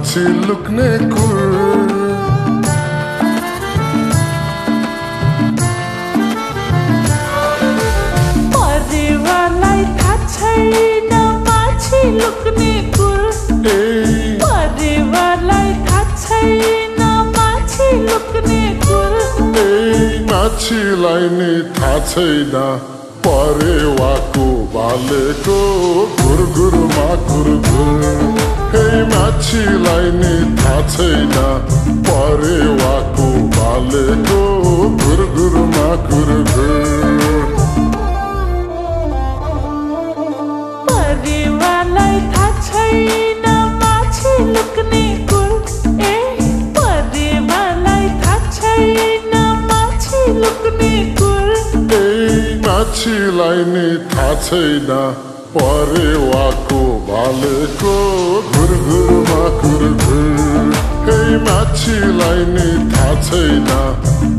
माछी लुक्ने कुर परेवालाई थाहा छैन माछी लुक्ने कुर परेवालाई थाहा छैन माछी लुक्ने कुर माछीलाई नि थाहा छैन परेवाको भालेको घुरघुरमा घुरघुर हे माछीलाई नि थाहा छैन परेवाको भालेको घुरघुरमा घुरघुर परेवालाई थाहा छैन माछी लुक्ने कुर परेवालाई थाहा छैन माछी लुक्ने कुर माछीलाई नि थाहा छैन परेवाको भालेको घुरघुरमा घुरघुर हे माछीलाई नि थाहा छैन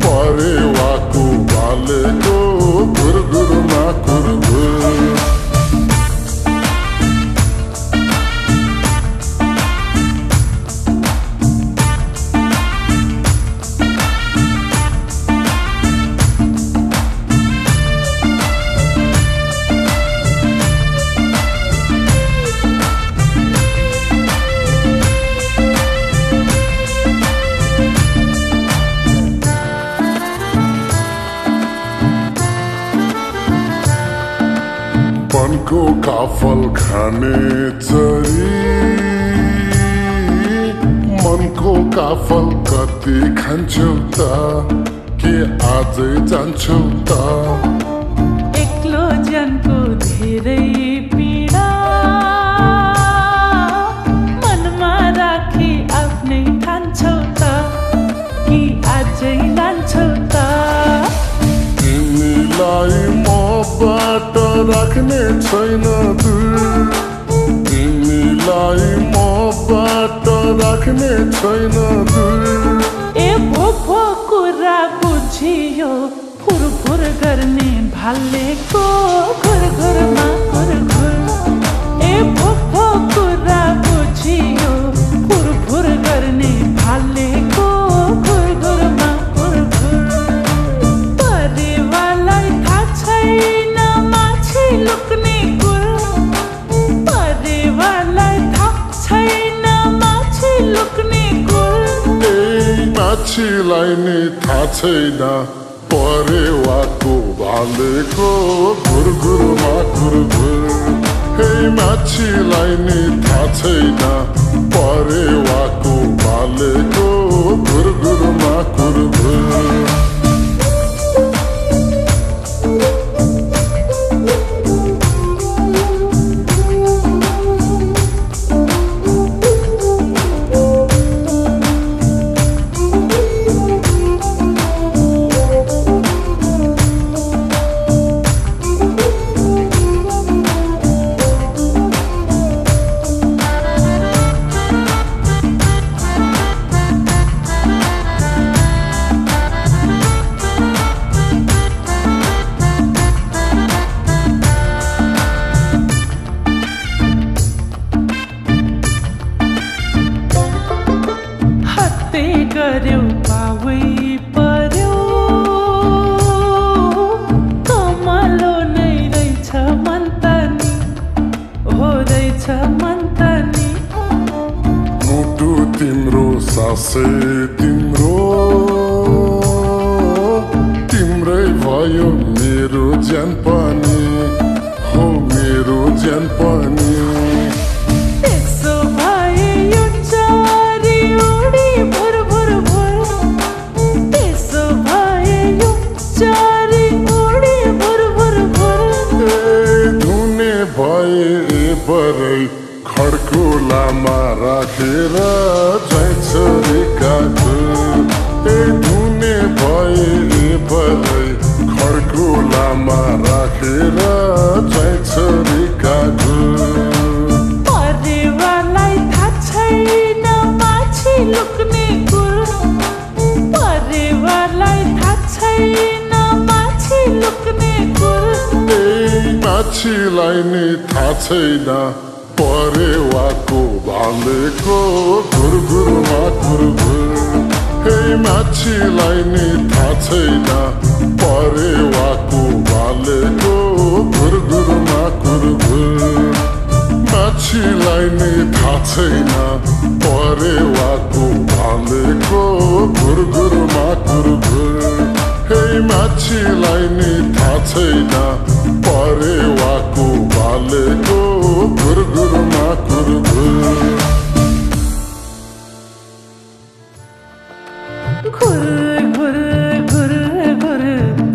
परेवाको भालेको घुरघुरमा घुरघुर वनको काफल खाने चरी मनको काफल कति खान्छौ त के आजै जान्छौ त एक्लो जनको धेरै पीडा मनमा राखी आफ्नै ठान्छौ त कि आजै लान्छौ त तिमीलाई मबाट राख्ने छैन दूर तिमीलाई मबाट राख्ने छैन दूर ए भो कुरा बुझियो फुरफुर गर्ने भालेको घुरघुरमा घुरघुर ए भो कुरा बुझियो फुरफुर गर्ने भालेको घुरघुरमा घुरघुर परेवालाई थाहा छैन माछी लुक्ने कुर परेवालाई थाहा छैन माछी लुक्ने कुर माछीलाई नि थाहा छैन परेवाको भालेको घुरघुरमा घुरघुर हे माछीलाई नि थाहा छैन परेवाको भालेको घुरघुरमा घुरघुर गर्यौ पावै पर्यो कमलो नै रहेछ मन्तनी हो रहेछ मन्तनी मुटु तिम्रो सासै तिम्रो तिम्रै भयो मेरो ज्यान पनि हो मेरो ज्यान पनि खड्कुलामा राखेर छोरीका धुने भए भए खड्कुलामा राखेर छोरीका परेवालाई थाहा छैन माछी लुक्ने कुर परेवालाई थाहा छैन माछी लुक्ने कुर माछीलाई नि थाहा छैन परेवाको भालेको घुरघुरमा घुरघुर हे माछीलाई नि थाहा छैन परेवाको भालेको घुरघुरमा घुरघुर माछीलाई नि थाहा छैन परेवाको भालेको घुरघुरमा घुरघुर हे माछीलाई नि थाहा छैन परेवाको भालेको घुरघुरमा घुरघुर घुर घुर घुर घुर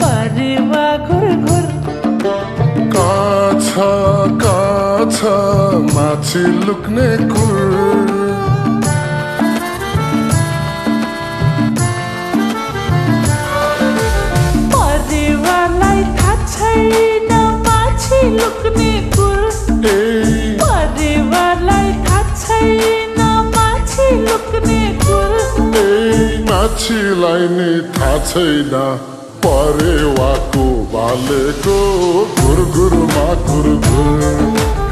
परेवा घुर घुर काछ माछी लुक्ने कुर परेवालाई थाहा छैन माछी लुक्ने कुर परेवालाई थाहा छैन माछी लुक्ने कुर माछीलाई नि थाहा छैन परेवाको भालेको घुरघुरमा घुरघुर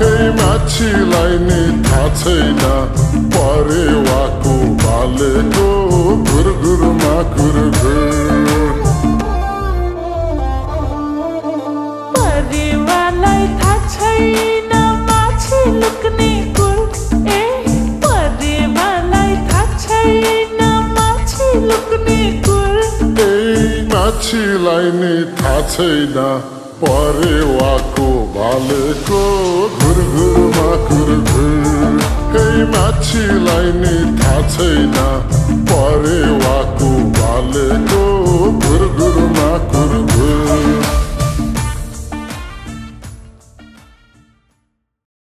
हे माछीलाई नि थाहा छैन परेवाको भालेको घुरघुरमा घुरघुर परेवालाई थाहा छैन माछी लुक्ने कुर परेवालाई थाहा छैन माछी लुक्ने कुर माछीलाई नि थाहा छैन परेवाको भालेको घुरघुरमा घुरघुर हे माछीलाई नि थाहा छैन परेवाको भालेको घुरघुरमा घुरघुर